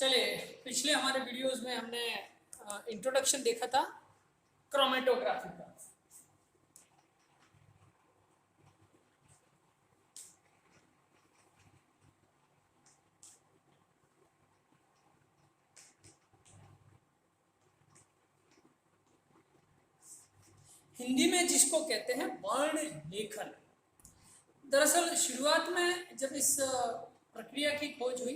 चलिए, पिछले हमारे वीडियोस में हमने इंट्रोडक्शन देखा था क्रोमेटोग्राफी का। हिंदी में जिसको कहते हैं वर्ण लेखन। दरअसल शुरुआत में जब इस प्रक्रिया की खोज हुई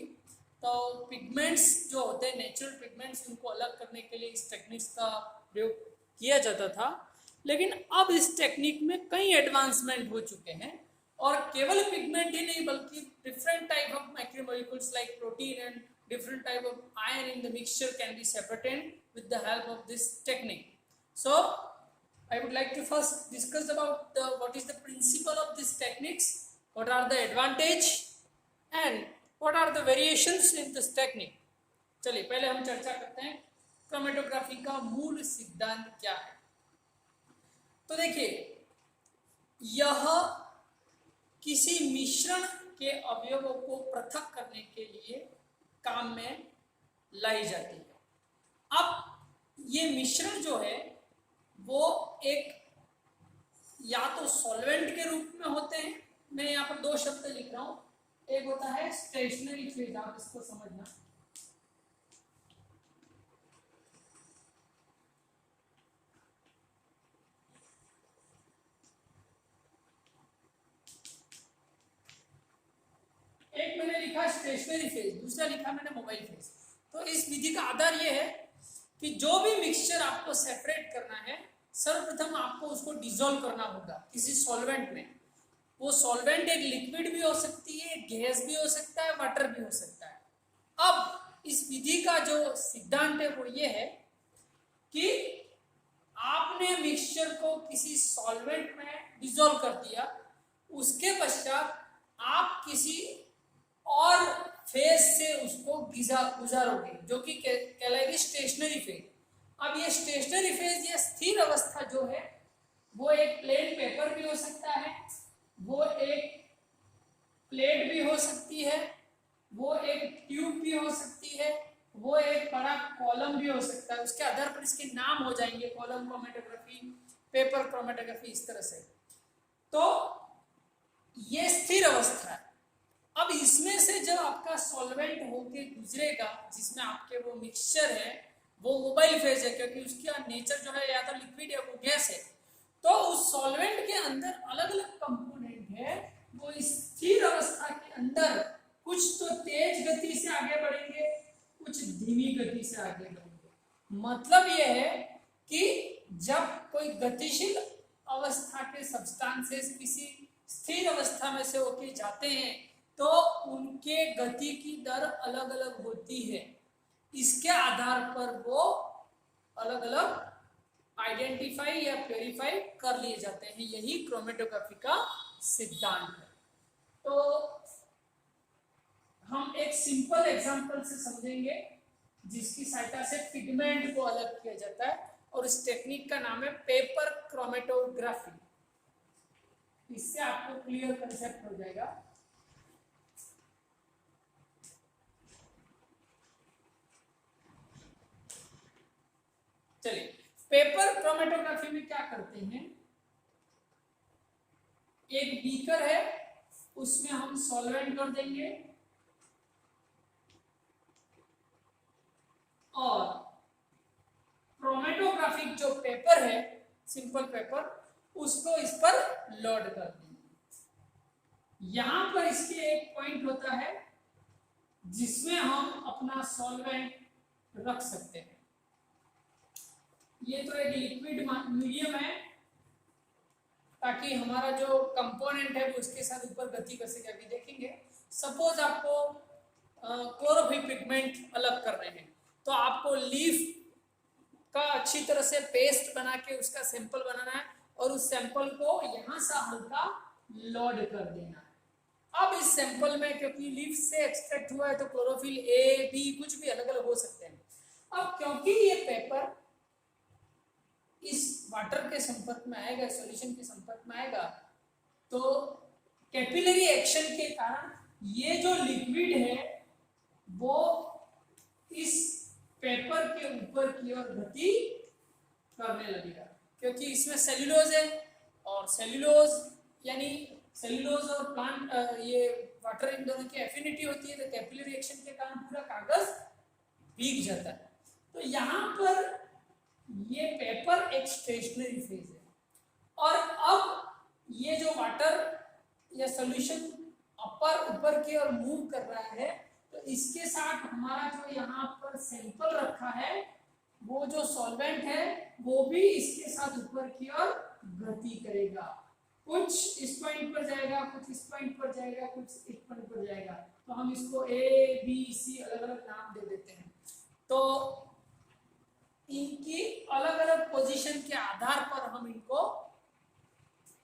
तो पिगमेंट्स जो होते हैं, नेचुरल पिगमेंट्स, उनको अलग करने के लिए इस टेक्निक्स का प्रयोग किया जाता था। लेकिन अब इस टेक्निक में कई एडवांसमेंट हो चुके हैं और केवल पिगमेंट ही नहीं बल्कि different type of macromolecules like protein and different type of ion in the mixture can be separated with the help of this technique. So I would like to first discuss about what is the principle of these techniques, what are the advantage and what are the variations in this technique. चलिए पहले हम चर्चा करते हैं chromatography का मूल सिद्धांत क्या है. तो देखिए, यह किसी मिश्रण के अवयवों को पृथक करने के लिए काम में लाई जाती है. अब ये मिश्रण जो है वो एक या तो सॉल्वेंट के रूप में होते हैं. मैं यहाँ पर दो शब्द लिख रहा हूं. एक होता है स्टेशनरी फेज, आप इसको समझना. एक मैंने लिखा स्टेशनरी फेज, दूसरा लिखा मैंने मोबाइल फेज. तो इस विधि का आधार यह है कि जो भी मिक्सचर आपको सेपरेट करना है, सर्वप्रथम आपको उसको डिसॉल्व करना होगा किसी सॉल्वेंट में. वो सॉल्वेंट एक लिक्विड भी हो सकती है, गैस भी हो सकता है, वाटर भी हो सकता है. अब इस विधि का जो सिद्धांत है वो ये है कि आपने मिक्सचर को किसी सॉल्वेंट में डिसॉल्व कर दिया, उसके पश्चात आप किसी और फेज से उसको गुजारोगे जो कि कहलाएगी स्टेशनरी फेज. अब ये स्टेशनरी फेज या स्थिर अवस्था जो है वो एक प्लेन पेपर भी हो सकता है, वो एक प्लेट भी हो सकती है, वो एक ट्यूब भी हो सकती है, वो एक बड़ा कॉलम भी हो सकता है. उसके आधार पर इसके नाम हो जाएंगे, कॉलम क्रोमेटोग्राफी, पेपर क्रोमेटोग्राफी, इस तरह से. तो ये स्थिर अवस्था है. अब इसमें से जब आपका सॉल्वेंट होके गुजरेगा जिसमें आपके वो मिक्सचर है, वो मोबाइल फेज है क्योंकि उसका नेचर जो है या तो लिक्विड है वो गैस है. तो उस सॉल्वेंट के अंदर अलग अलग कंपोनेंट है. वो स्थिर अवस्था के अंदर कुछ तो तेज गति से आगे बढ़ेंगे, कुछ धीमी गति से आगे बढ़ेंगे. मतलब यह है कि जब कोई गतिशील अवस्था के सब्सटेंसेस किसी स्थिर अवस्था में से होके जाते हैं तो उनके गति की दर अलग अलग होती है. इसके आधार पर वो अलग अलग आइडेंटिफाई या वेरीफाई कर लिए जाते हैं. यही क्रोमेटोग्राफी का सिद्धांत है. तो हम एक सिंपल एग्जांपल से समझेंगे जिसकी सहायता से पिगमेंट को अलग किया जाता है, और इस टेक्निक का नाम है पेपर क्रोमेटोग्राफी. इससे आपको क्लियर कंसेप्ट हो जाएगा. चलिए, पेपर क्रोमेटोग्राफी में क्या करते हैं, एक बीकर है, उसमें हम सॉल्वेंट कर देंगे और क्रोमेटोग्राफिक जो पेपर है, सिंपल पेपर, उसको इस पर लोड कर देंगे. यहां पर इसके एक पॉइंट होता है जिसमें हम अपना सॉल्वेंट रख सकते हैं. ये तो एक लिक्विड मीडियम है ताकि हमारा जो कंपोनेंट है वो उसके साथ ऊपर गति कर सके. अभी देखेंगे, सपोज आपको क्लोरोफिल पिगमेंट अलग कर रहे हैं तो आपको लीफ का अच्छी तरह से पेस्ट बना के उसका सैंपल बनाना है और उस सैंपल को यहाँ से हल्का लोड कर देना है. अब इस सैंपल में क्योंकि लीफ से एक्सट्रैक्ट हुआ है तो क्लोरोफिल ए बी कुछ भी अलग अलग हो सकते हैं. अब क्योंकि ये पेपर इस वाटर के संपर्क में आएगा, सॉल्यूशन के संपर्क में आएगा, तो कैपिलरी एक्शन के कारण ये जो लिक्विड है वो पेपर के ऊपर की ओर गति करने लगेगा, क्योंकि इसमें सेल्यूलोज है और सेल्यूलोज यानी सेल्यूलोज और प्लांट ये वाटर इन दोनों की एफिनिटी होती है, तो कैपिलरी रिएक्शन के कारण पूरा कागज भीग जाता है। तो यहाँ पर ये पेपर एक स्टेशनरी फेज है और अब ये जो वाटर या सॉल्यूशन अपर ऊपर की ओर मूव कर रहा है, तो इसके साथ हमारा जो यहाँ पर सैंपल रखा है वो जो सॉल्वेंट है वो भी इसके साथ ऊपर की ओर गति करेगा, कुछ इस पॉइंट पर जाएगा, कुछ इस पॉइंट पर जाएगा, कुछ इस पॉइंट पर जाएगा। तो हम इसको ए बी सी अलग अलग नाम दे देते हैं। तो इनकी अलग अलग पोजीशन के आधार पर हम इनको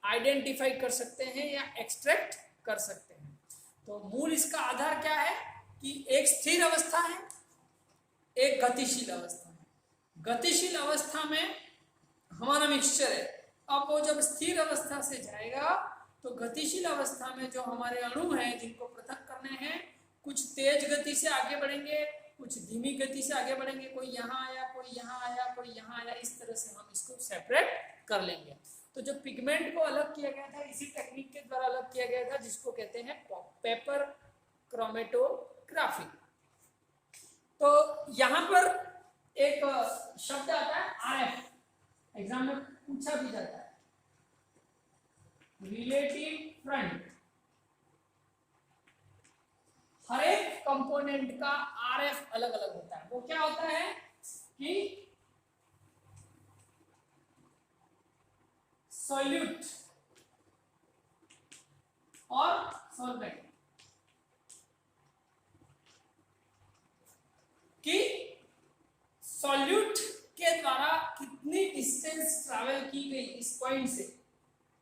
आइडेंटिफाई कर सकते हैं या एक्सट्रैक्ट कर सकते हैं। तो मूल इसका आधार क्या है कि एक स्थिर अवस्था है, एक गतिशील अवस्था है। गतिशील अवस्था में हमारा मिक्सचर है, अब वो जब स्थिर अवस्था से जाएगा तो गतिशील अवस्था में जो हमारे अणु हैं जिनको पृथक करने हैं, कुछ तेज गति से आगे बढ़ेंगे, कुछ धीमी गति से आगे बढ़ेंगे, कोई यहाँ आया, कोई यहाँ आया, कोई यहाँ आया, इस तरह से हम इसको सेपरेट कर लेंगे। तो जो पिगमेंट को अलग किया गया था इसी टेक्निक के द्वारा अलग किया गया था, जिसको कहते हैं पेपर क्रोमेटोग्राफी। तो यहाँ पर एक शब्द आता है आरएफ, एग्जाम में पूछा भी जाता है, रिलेटिव फ्रंट। हर एक कंपोनेंट का आरएफ अलग अलग होता है। वो क्या होता है कि सॉल्यूट और सॉल्वेंट कि सॉल्यूट के द्वारा कितनी डिस्टेंस ट्रैवल की गई इस पॉइंट से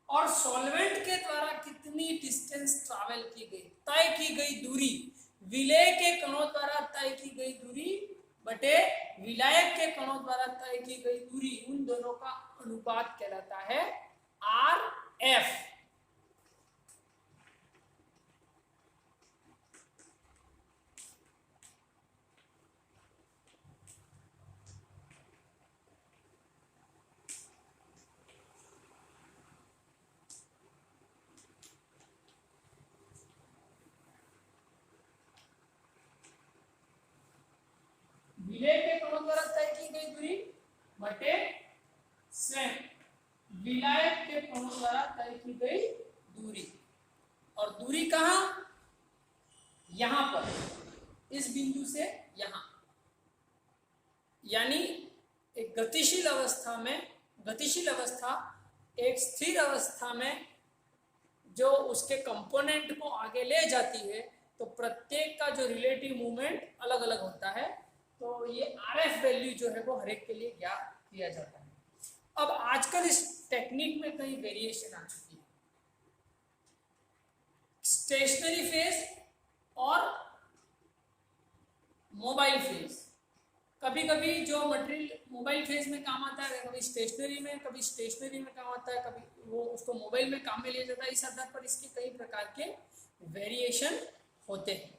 और सॉल्वेंट के द्वारा कितनी डिस्टेंस ट्रैवल की गई, तय की गई दूरी, विलेय के कणों द्वारा तय की गई दूरी बटे विलायक के कणों द्वारा तय की गई दूरी, उन दोनों का अनुपात कहलाता है आरएफ। विलेय के कणों द्वारा तय की गई दूरी बटे स्वयं विलायक के कणों द्वारा तय की गई दूरी, और दूरी कहां, यहां पर इस बिंदु से यहां, यानी एक गतिशील अवस्था में, गतिशील अवस्था एक स्थिर अवस्था में जो उसके कंपोनेंट को आगे ले जाती है, तो प्रत्येक का जो रिलेटिव मूवमेंट अलग अलग होता है। तो ये आरएफ वैल्यू जो है वो हर एक के लिए ज्ञात किया जाता है। अब आजकल इस टेक्निक में कई वेरिएशन आ चुकी है, स्टेशनरी फेज और मोबाइल फेज। कभी कभी जो मटेरियल मोबाइल फेज में काम आता है, कभी स्टेशनरी में, कभी स्टेशनरी में काम आता है, कभी वो उसको मोबाइल में काम में लिया जाता है। इस आधार पर इसके कई प्रकार के वेरिएशन होते हैं।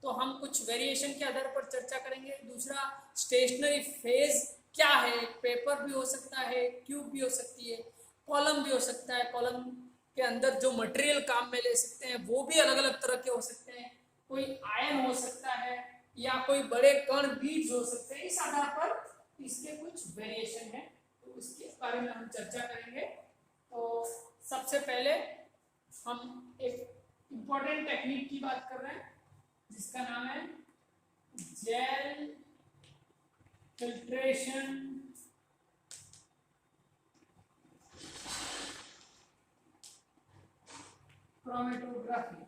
तो हम कुछ वेरिएशन के आधार पर चर्चा करेंगे। दूसरा, स्टेशनरी फेज क्या है, पेपर भी हो सकता है, ट्यूब भी हो सकती है, कॉलम भी हो सकता है, कॉलम के अंदर जो मटेरियल काम में ले सकते हैं वो भी अलग अलग तरह के हो सकते हैं, कोई आयन हो सकता है या कोई बड़े कण बीज हो सकते हैं। इस आधार पर इसके कुछ वेरिएशन है, तो उसके बारे में हम चर्चा करेंगे। तो सबसे पहले हम एक इम्पॉर्टेंट टेक्निक की बात कर रहे हैं जिसका नाम है gel filtration chromatography.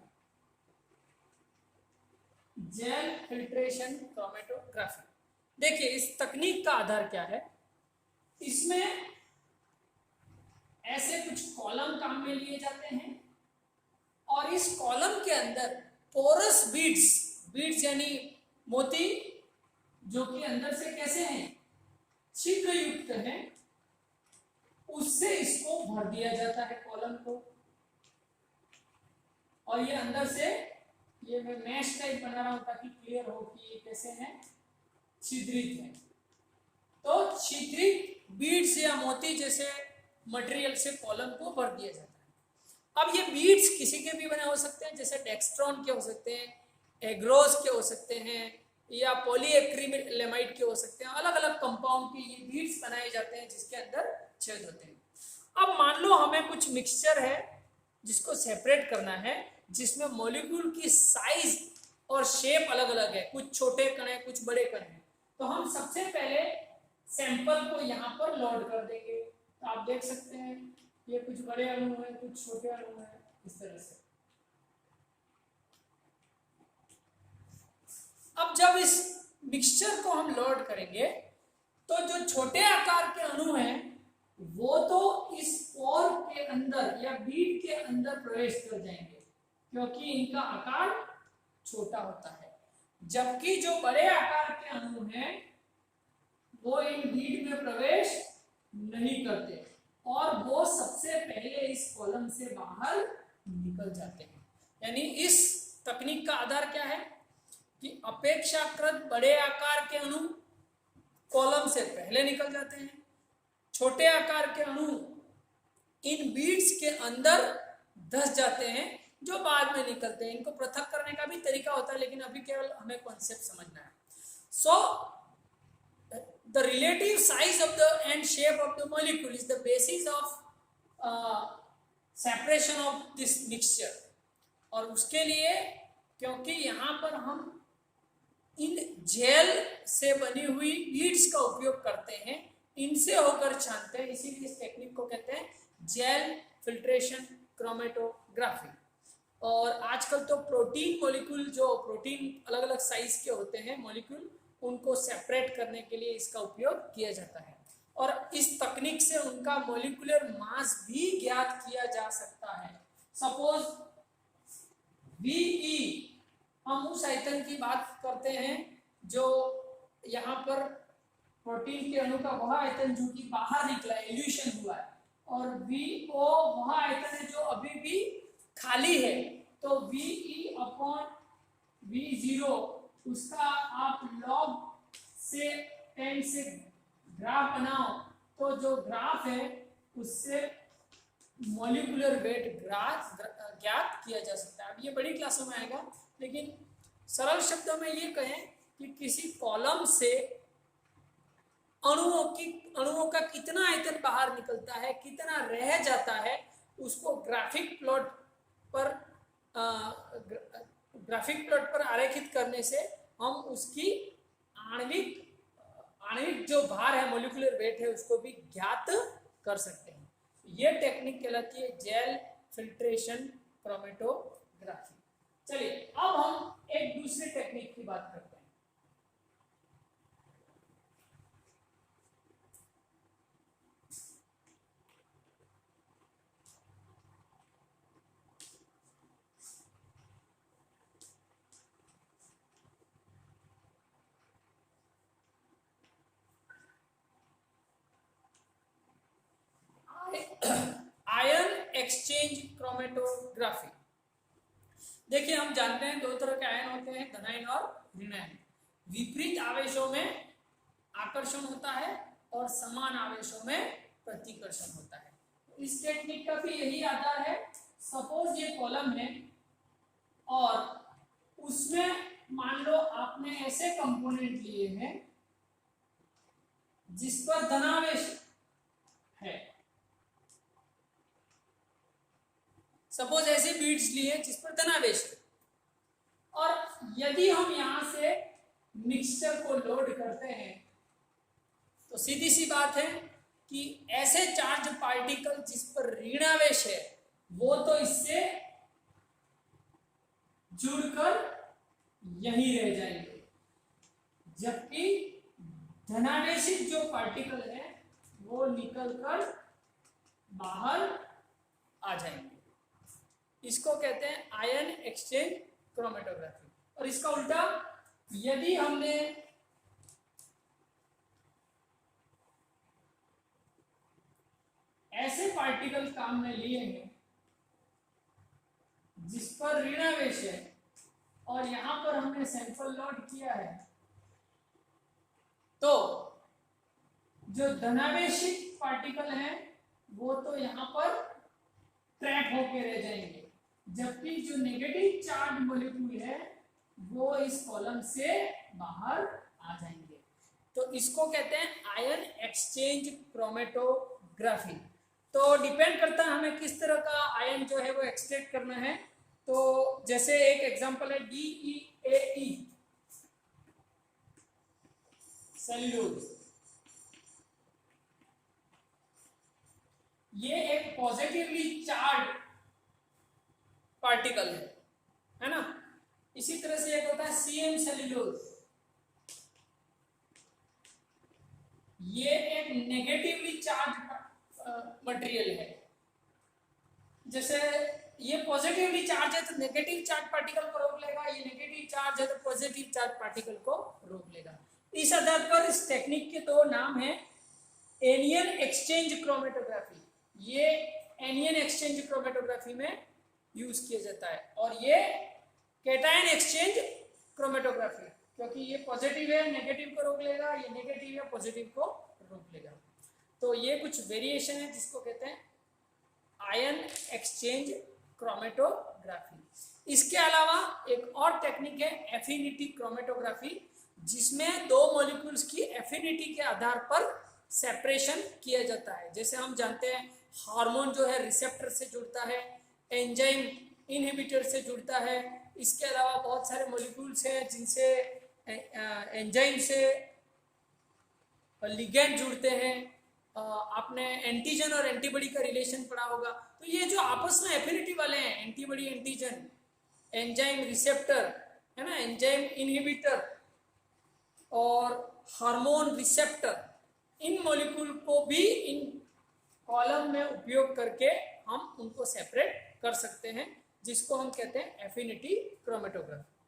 Gel filtration chromatography. देखिए इस तकनीक का आधार क्या है, इसमें ऐसे कुछ कॉलम काम में लिए जाते हैं और इस कॉलम के अंदर पोरस बीड्स, बीड्स यानी मोती जो कि अंदर से कैसे हैं, छिद्र युक्त हैं, उससे इसको भर दिया जाता है कॉलम को। और ये अंदर से ये मैं मैश टाइप बना रहा हूं ताकि क्लियर हो कि ये कैसे है, छिद्रित है। तो छिद्रित बीड्स या मोती जैसे मटेरियल से कॉलम को भर दिया जाता है। अब ये बीड्स किसी के भी बने हो सकते हैं, जैसे डेक्स्ट्रॉन के हो सकते हैं, एग्रोस के हो सकते हैं, या पॉलीएक्रिलेमाइड के हो सकते हैं। अलग अलग कंपाउंड के ये बीड्स बनाए जाते हैं जिसके अंदर छेद होते हैं। अब मान लो हमें कुछ मिक्सचर है जिसको सेपरेट करना है, जिसमें मॉलिक्यूल की साइज और शेप अलग अलग है, कुछ छोटे कण है, कुछ बड़े कण है। तो हम सबसे पहले सैंपल को यहाँ पर लोड कर देंगे। तो आप देख सकते हैं ये कुछ बड़े अणु हैं, कुछ छोटे अणु हैं, इस तरह से। अब जब इस मिक्सचर को हम लोड करेंगे तो जो छोटे आकार के अणु हैं वो तो इस पोर के अंदर या बीड के अंदर प्रवेश कर जाएंगे, क्योंकि इनका आकार छोटा होता है। जबकि जो बड़े आकार के अणु हैं वो इन बीड में प्रवेश नहीं करते और वो सबसे पहले इस कॉलम से बाहर निकल जाते हैं। यानी इस तकनीक का आधार क्या है कि अपेक्षाकृत बड़े आकार के अणु कॉलम से पहले निकल जाते हैं, छोटे आकार के अणु इन बीड्स के अंदर धस जाते हैं जो बाद में निकलते हैं। इनको पृथक करने का भी तरीका होता है, लेकिन अभी केवल हमें कॉन्सेप्ट समझना है। सो the relative size of the and shape of the molecule is the basis of separation of this mixture। और उसके लिए क्योंकि यहाँ पर हम इन जेल से बनी हुई बीड्स का उपयोग करते हैं, इनसे होकर छानते हैं, इसीलिए इस टेक्निक को कहते हैं जेल फिल्ट्रेशन क्रोमेटोग्राफी। और आजकल तो प्रोटीन मॉलिक्यूल, जो प्रोटीन अलग अलग साइज के होते हैं मॉलिक्यूल, उनको सेपरेट करने के लिए इसका उपयोग किया जाता है। और इस तकनीक से उनका मॉलिक्यूलर मास भी ज्ञात किया जा सकता है। सपोज VE, हम उस आयतन की बात करते हैं जो यहाँ पर प्रोटीन के अणु का वह आयतन जो कि बाहर निकला है, इल्यूशन हुआ है, और VO वह आयतन है जो अभी भी खाली है। तो VE अपॉन V0 उसका आप लॉग से 10 से ग्राफ बनाओ, तो जो ग्राफ है उससे मॉलिक्यूलर वेट ज्ञात किया जा सकता है। अब ये बड़ी क्लासों में आएगा, लेकिन सरल शब्दों में ये कहें कि किसी कॉलम से अणुओं का कितना आयतन बाहर निकलता है, कितना रह जाता है, उसको ग्राफिक प्लॉट पर आरेखित करने से हम उसकी आणविक जो भार है, मॉलिक्यूलर वेट है, उसको भी ज्ञात कर सकते हैं। ये टेक्निक कहलाती है जेल फिल्ट्रेशन क्रोमेटोग्राफी। चलिए अब हम एक दूसरे टेक्निक की बात करते हैं। Ion exchange chromatography. देखिए हम जानते हैं दो तरह के आयन होते हैं, धनायन और ऋणायन। विपरीत आवेशों में आकर्षण होता है और समान आवेशों में प्रतिकर्षण होता है। इस टेक्निक का भी यही आधार है। सपोज ये कॉलम है और उसमें मान लो आपने ऐसे कंपोनेंट लिए हैं जिस पर धनावेश है। सपोज ऐसे बीड्स लिए जिस पर धनावेश है, और यदि हम यहां से मिक्सचर को लोड करते हैं तो सीधी सी बात है कि ऐसे चार्ज पार्टिकल जिस पर ऋणावेश है वो तो इससे जुड़कर यहीं रह जाएंगे, जबकि धनावेशित जो पार्टिकल है वो निकलकर बाहर आ जाएंगे। इसको कहते हैं आयन एक्सचेंज क्रोमेटोग्राफी। और इसका उल्टा, यदि हमने ऐसे पार्टिकल काम में लिए हैं जिस पर ऋणावेश है और यहां पर हमने सैंपल लोड किया है, तो जो धनावेशित पार्टिकल है वो तो यहाँ पर ट्रैप होके रह जाएंगे, जबकि जो नेगेटिव चार्ज मॉलिक्यूल है वो इस कॉलम से बाहर आ जाएंगे। तो इसको कहते हैं आयन एक्सचेंज क्रोमेटोग्राफी। तो डिपेंड करता है हमें किस तरह का आयन जो है वो एक्सट्रैक्ट करना है। तो जैसे एक एग्जांपल है DEAE सेल्यूलोज, ये एक पॉजिटिवली चार्ज पार्टिकल है ना। इसी तरह से एक होता है CM सेल्यूलोज, ये एक नेगेटिवली चार्ज मटेरियल है। जैसे ये पॉजिटिवली चार्ज है तो नेगेटिव चार्ज पार्टिकल को रोक लेगा, ये नेगेटिव चार्ज है तो पॉजिटिव चार्ज पार्टिकल को रोक लेगा। इस आधार पर इस टेक्निक के दो नाम हैं, एनियन एक्सचेंज क्रोमेटोग्राफी, ये एनियन एक्सचेंज क्रोमेटोग्राफी में यूज किया जाता है, और ये कैटायन एक्सचेंज क्रोमेटोग्राफी, क्योंकि ये पॉजिटिव है नेगेटिव को रोक लेगा, ये नेगेटिव है पॉजिटिव को रोक लेगा। तो ये कुछ वेरिएशन है जिसको कहते हैं आयन एक्सचेंज क्रोमेटोग्राफी। इसके अलावा एक और टेक्निक है एफिनिटी क्रोमेटोग्राफी, जिसमें दो मॉलिक्यूल्स की एफिनिटी के आधार पर सेपरेशन किया जाता है। जैसे हम जानते हैं हार्मोन जो है रिसेप्टर से जुड़ता है, एंजाइम इनहिबिटर से जुड़ता है, इसके अलावा बहुत सारे मॉलिक्यूल्स हैं जिनसे एंजाइम से लिगेंड जुड़ते हैं। आपने एंटीजन और एंटीबॉडी का रिलेशन पढ़ा होगा। तो ये जो आपस में एफिनिटी वाले हैं, एंटीबॉडी एंटीजन, एंजाइम रिसेप्टर है ना, एंजाइम इनहिबिटर और हार्मोन रिसेप्टर, इन मॉलिक्यूल को भी इन कॉलम में उपयोग करके हम उनको सेपरेट कर सकते हैं, जिसको हम कहते हैं एफिनिटी क्रोमेटोग्राफी।